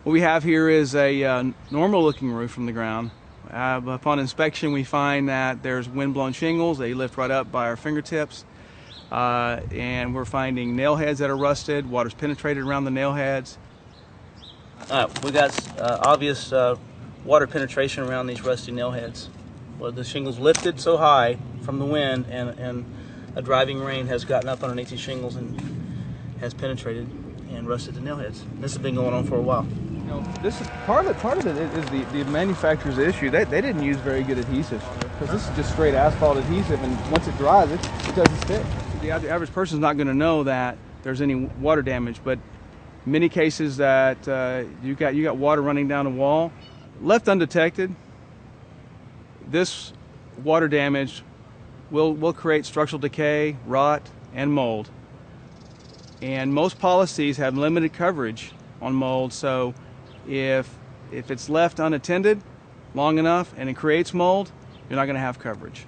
What we have here is a normal looking roof from the ground. Upon inspection, we find that there's wind-blown shingles. They lift right up by our fingertips. And we're finding nail heads that are rusted. Water's penetrated around the nail heads. We got obvious water penetration around these rusty nail heads. Well, the shingles lifted so high from the wind, and a driving rain has gotten up underneath these shingles and has penetrated and rusted the nail heads. This has been going on for a while. You know, this is part of it is the manufacturer's issue. They didn't use very good adhesive, because this is just straight asphalt adhesive, and once it dries, it doesn't stick. The average person's not going to know that there's any water damage, but in many cases that you got water running down a wall, left undetected, this water damage will create structural decay, rot, and mold. And most policies have limited coverage on mold, so if it's left unattended long enough and it creates mold, you're not going to have coverage.